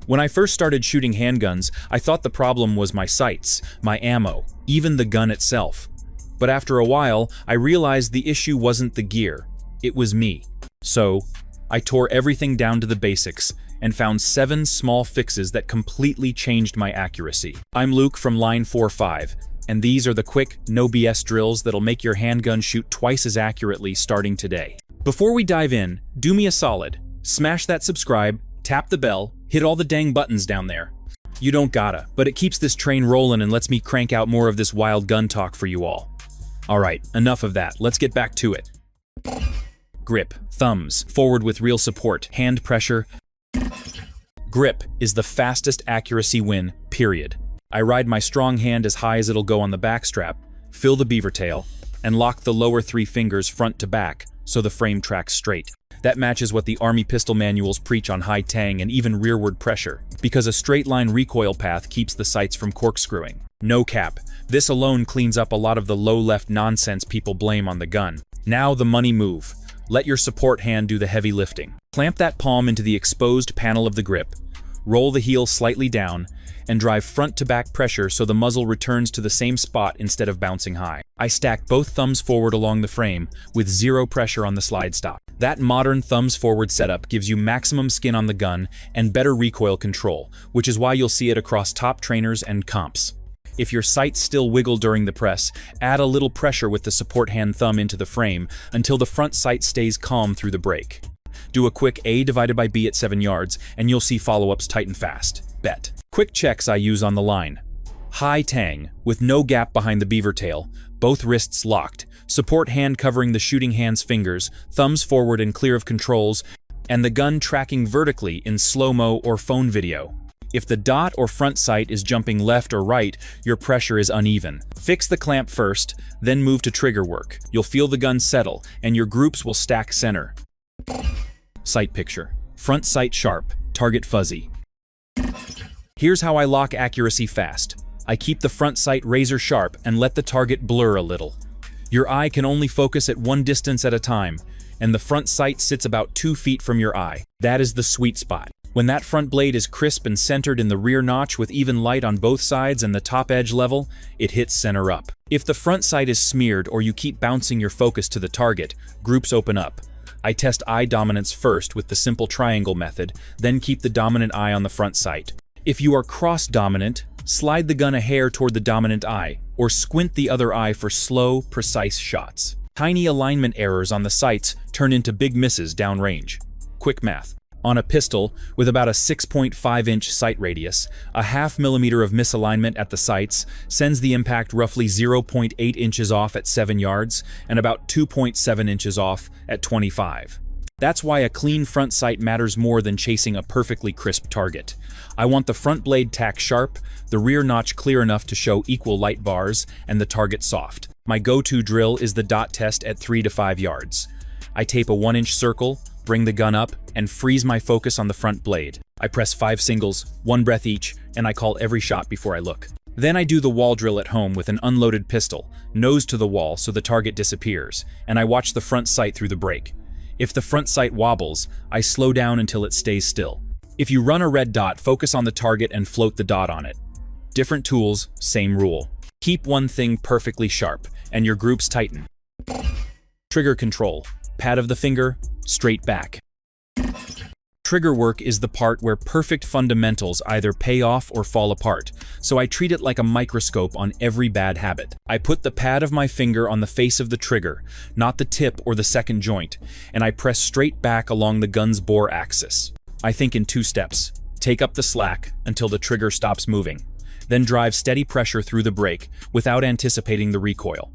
When I first started shooting handguns, I thought the problem was my sights, my ammo, even the gun itself. But after a while, I realized the issue wasn't the gear, it was me. So, I tore everything down to the basics and found 7 small fixes that completely changed my accuracy. I'm Luke from Line 45, and these are the quick, no BS drills that'll make your handgun shoot twice as accurately starting today. Before we dive in, do me a solid. Smash that subscribe, tap the bell, hit all the dang buttons down there. You don't gotta, but it keeps this train rolling and lets me crank out more of this wild gun talk for you all. Alright, enough of that, let's get back to it. Grip, thumbs, forward with real support, hand pressure. Grip is the fastest accuracy win, period. I ride my strong hand as high as it'll go on the back strap, fill the beaver tail, and lock the lower 3 fingers front to back so the frame tracks straight. That matches what the Army pistol manuals preach on high tang and even rearward pressure, because a straight line recoil path keeps the sights from corkscrewing. No cap, this alone cleans up a lot of the low left nonsense people blame on the gun. Now the money move. Let your support hand do the heavy lifting. Clamp that palm into the exposed panel of the grip, roll the heel slightly down, and drive front to back pressure so the muzzle returns to the same spot instead of bouncing high. I stack both thumbs forward along the frame with 0 pressure on the slide stop. That modern thumbs forward setup gives you maximum skin on the gun and better recoil control, which is why you'll see it across top trainers and comps. If your sights still wiggle during the press, add a little pressure with the support hand thumb into the frame until the front sight stays calm through the break. Do a quick A divided by B at 7 yards, and you'll see follow-ups tighten fast. Bet. Quick checks I use on the line. High tang, with no gap behind the beaver tail, both wrists locked, support hand covering the shooting hand's fingers, thumbs forward and clear of controls, and the gun tracking vertically in slow-mo or phone video. If the dot or front sight is jumping left or right, your pressure is uneven. Fix the clamp first, then move to trigger work. You'll feel the gun settle, and your groups will stack center. Sight picture. Front sight sharp, target fuzzy. Here's how I lock accuracy fast. I keep the front sight razor sharp and let the target blur a little. Your eye can only focus at one distance at a time, and the front sight sits about 2 feet from your eye. That is the sweet spot. When that front blade is crisp and centered in the rear notch with even light on both sides and the top edge level, it hits center up. If the front sight is smeared or you keep bouncing your focus to the target, groups open up. I test eye dominance first with the simple triangle method, then keep the dominant eye on the front sight. If you are cross-dominant, slide the gun a hair toward the dominant eye, or squint the other eye for slow, precise shots. Tiny alignment errors on the sights turn into big misses downrange. Quick math. On a pistol, with about a 6.5-inch sight radius, a ½ millimeter of misalignment at the sights sends the impact roughly 0.8 inches off at 7 yards and about 2.7 inches off at 25. That's why a clean front sight matters more than chasing a perfectly crisp target. I want the front blade tack sharp, the rear notch clear enough to show equal light bars, and the target soft. My go-to drill is the dot test at 3 to 5 yards. I tape a 1-inch circle, bring the gun up, and freeze my focus on the front blade. I press 5 singles, 1 breath each, and I call every shot before I look. Then I do the wall drill at home with an unloaded pistol, nose to the wall so the target disappears, and I watch the front sight through the break. If the front sight wobbles, I slow down until it stays still. If you run a red dot, focus on the target and float the dot on it. Different tools, same rule. Keep one thing perfectly sharp, and your groups tighten. Trigger control. Pad of the finger, straight back. Trigger work is the part where perfect fundamentals either pay off or fall apart, so I treat it like a microscope on every bad habit. I put the pad of my finger on the face of the trigger, not the tip or the second joint, and I press straight back along the gun's bore axis. I think in 2 steps. Take up the slack until the trigger stops moving, then drive steady pressure through the brake without anticipating the recoil.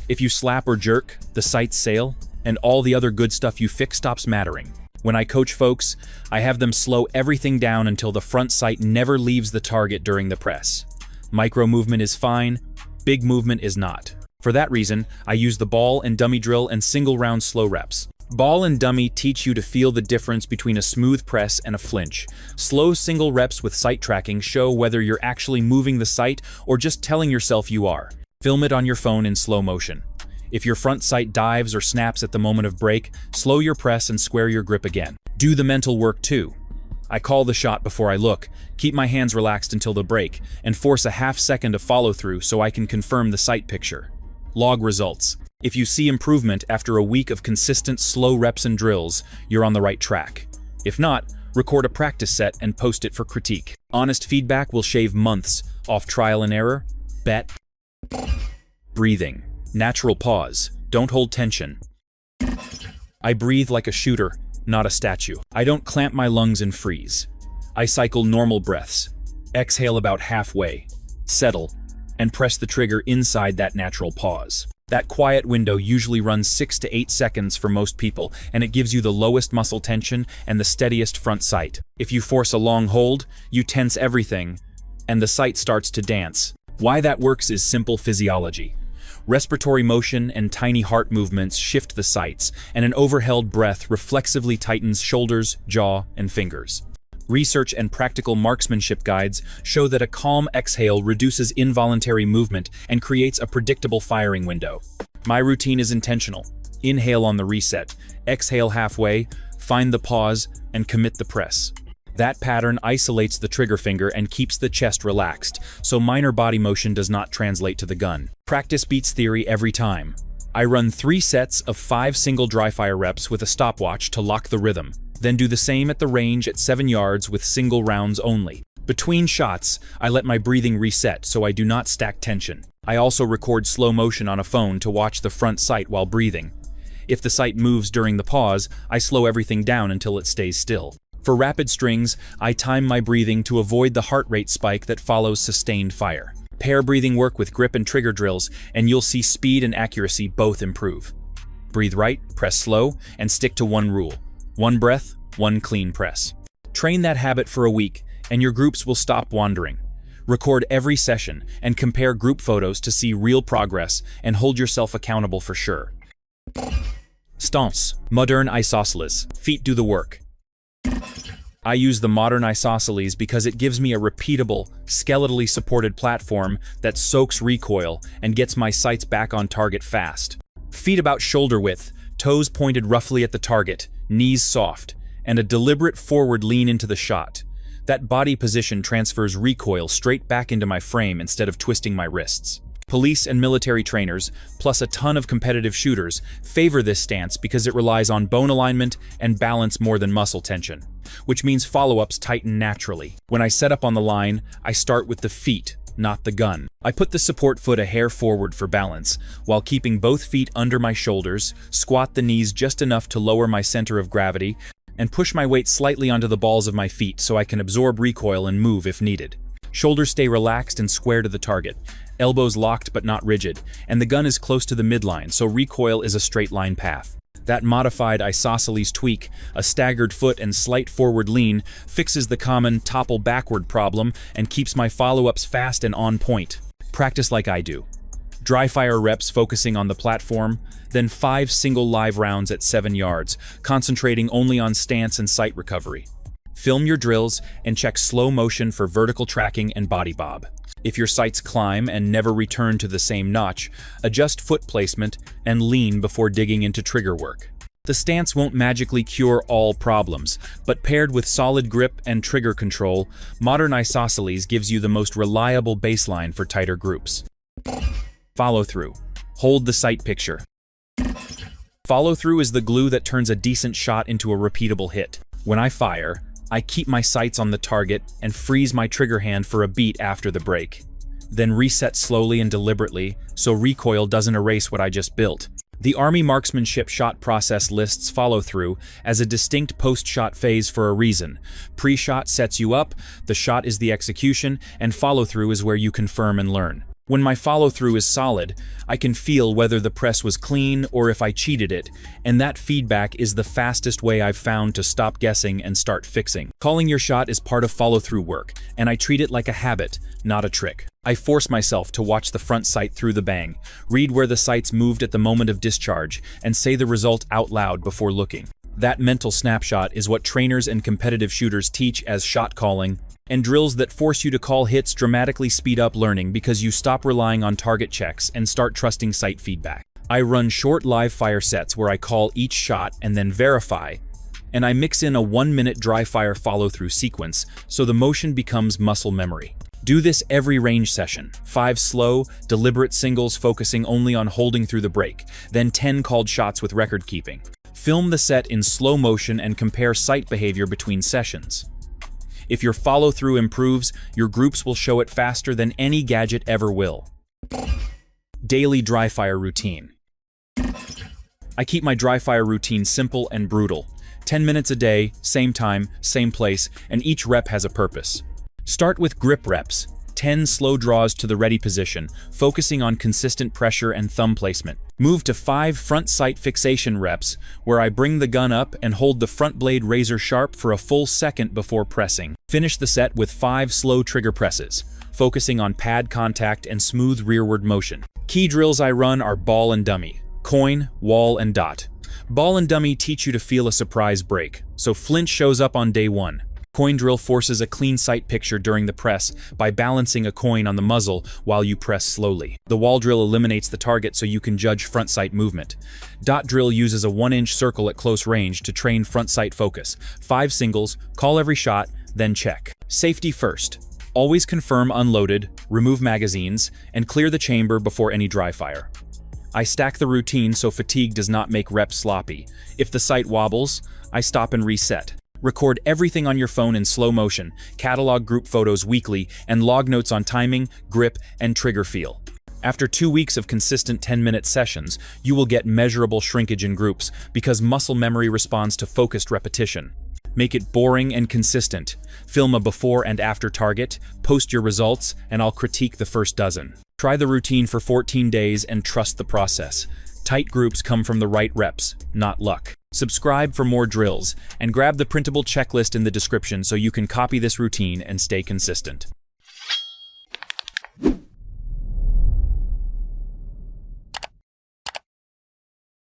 If you slap or jerk, the sights sail, and all the other good stuff you fix stops mattering. When I coach folks, I have them slow everything down until the front sight never leaves the target during the press. Micro movement is fine, big movement is not. For that reason, I use the ball and dummy drill and single round slow reps. Ball and dummy teach you to feel the difference between a smooth press and a flinch. Slow single reps with sight tracking show whether you're actually moving the sight or just telling yourself you are. Film it on your phone in slow motion. If your front sight dives or snaps at the moment of break, slow your press and square your grip again. Do the mental work too. I call the shot before I look, keep my hands relaxed until the break, and force a half second of follow-through so I can confirm the sight picture. Log results. If you see improvement after a week of consistent slow reps and drills, you're on the right track. If not, record a practice set and post it for critique. Honest feedback will shave months off trial and error. Bet. Breathing. Natural pause. Don't hold tension. I breathe like a shooter, not a statue. I don't clamp my lungs and freeze. I cycle normal breaths. Exhale about halfway. Settle. And press the trigger inside that natural pause. That quiet window usually runs 6 to 8 seconds for most people, and it gives you the lowest muscle tension and the steadiest front sight. If you force a long hold, you tense everything, and the sight starts to dance. Why that works is simple physiology. Respiratory motion and tiny heart movements shift the sights, and an overheld breath reflexively tightens shoulders, jaw, and fingers. Research and practical marksmanship guides show that a calm exhale reduces involuntary movement and creates a predictable firing window. My routine is intentional. Inhale on the reset, exhale halfway, find the pause, and commit the press. That pattern isolates the trigger finger and keeps the chest relaxed, so minor body motion does not translate to the gun. Practice beats theory every time. I run 3 sets of 5 single dry fire reps with a stopwatch to lock the rhythm. Then do the same at the range at 7 yards with single rounds only. Between shots, I let my breathing reset so I do not stack tension. I also record slow motion on a phone to watch the front sight while breathing. If the sight moves during the pause, I slow everything down until it stays still. For rapid strings, I time my breathing to avoid the heart rate spike that follows sustained fire. Pair breathing work with grip and trigger drills, and you'll see speed and accuracy both improve. Breathe right, press slow, and stick to one rule. 1 breath, 1 clean press. Train that habit for a week, and your groups will stop wandering. Record every session and compare group photos to see real progress and hold yourself accountable for sure. Stance. Modern isosceles. Feet do the work. I use the modern isosceles because it gives me a repeatable, skeletally supported platform that soaks recoil and gets my sights back on target fast. Feet about shoulder width, toes pointed roughly at the target, knees soft, and a deliberate forward lean into the shot. That body position transfers recoil straight back into my frame instead of twisting my wrists. Police and military trainers, plus a ton of competitive shooters, favor this stance because it relies on bone alignment and balance more than muscle tension, which means follow-ups tighten naturally. When I set up on the line, I start with the feet, not the gun. I put the support foot a hair forward for balance, while keeping both feet under my shoulders, squat the knees just enough to lower my center of gravity, and push my weight slightly onto the balls of my feet so I can absorb recoil and move if needed. Shoulders stay relaxed and square to the target, elbows locked but not rigid, and the gun is close to the midline, so recoil is a straight line path. That modified isosceles tweak, a staggered foot and slight forward lean, fixes the common topple backward problem and keeps my follow-ups fast and on point. Practice like I do. Dry fire reps focusing on the platform, then 5 single live rounds at 7 yards, concentrating only on stance and sight recovery. Film your drills and check slow motion for vertical tracking and body bob. If your sights climb and never return to the same notch, adjust foot placement and lean before digging into trigger work. The stance won't magically cure all problems, but paired with solid grip and trigger control, modern isosceles gives you the most reliable baseline for tighter groups. Follow through. Hold the sight picture. Follow through is the glue that turns a decent shot into a repeatable hit. When I fire, I keep my sights on the target and freeze my trigger hand for a beat after the break. Then reset slowly and deliberately so recoil doesn't erase what I just built. The Army marksmanship shot process lists follow-through as a distinct post-shot phase for a reason. Pre-shot sets you up, the shot is the execution, and follow-through is where you confirm and learn. When my follow-through is solid, I can feel whether the press was clean or if I cheated it, and that feedback is the fastest way I've found to stop guessing and start fixing. Calling your shot is part of follow-through work, and I treat it like a habit, not a trick. I force myself to watch the front sight through the bang, read where the sights moved at the moment of discharge, and say the result out loud before looking. That mental snapshot is what trainers and competitive shooters teach as shot calling, and drills that force you to call hits dramatically speed up learning because you stop relying on target checks and start trusting sight feedback. I run short live fire sets where I call each shot and then verify, and I mix in a 1-minute dry fire follow-through sequence so the motion becomes muscle memory. Do this every range session, 5 slow, deliberate singles focusing only on holding through the break, then 10 called shots with record keeping. Film the set in slow motion and compare sight behavior between sessions. If your follow-through improves, your groups will show it faster than any gadget ever will. Daily dry fire routine. I keep my dry fire routine simple and brutal. 10 minutes a day, same time, same place, and each rep has a purpose. Start with grip reps, 10 slow draws to the ready position, focusing on consistent pressure and thumb placement. Move to 5 front sight fixation reps, where I bring the gun up and hold the front blade razor sharp for a full second before pressing. Finish the set with 5 slow trigger presses, focusing on pad contact and smooth rearward motion. Key drills I run are ball and dummy, coin, wall, and dot. Ball and dummy teach you to feel a surprise break, so flinch shows up on day 1. Coin drill forces a clean sight picture during the press by balancing a coin on the muzzle while you press slowly. The wall drill eliminates the target so you can judge front sight movement. Dot drill uses a 1-inch circle at close range to train front sight focus. 5 singles, call every shot, then check. Safety first. Always confirm unloaded, remove magazines, and clear the chamber before any dry fire. I stack the routine so fatigue does not make reps sloppy. If the sight wobbles, I stop and reset. Record everything on your phone in slow motion, catalog group photos weekly, and log notes on timing, grip, and trigger feel. After 2 weeks of consistent 10-minute sessions, you will get measurable shrinkage in groups because muscle memory responds to focused repetition. Make it boring and consistent. Film a before and after target, post your results, and I'll critique the first dozen. Try the routine for 14 days and trust the process. Tight groups come from the right reps, not luck. Subscribe for more drills, and grab the printable checklist in the description so you can copy this routine and stay consistent.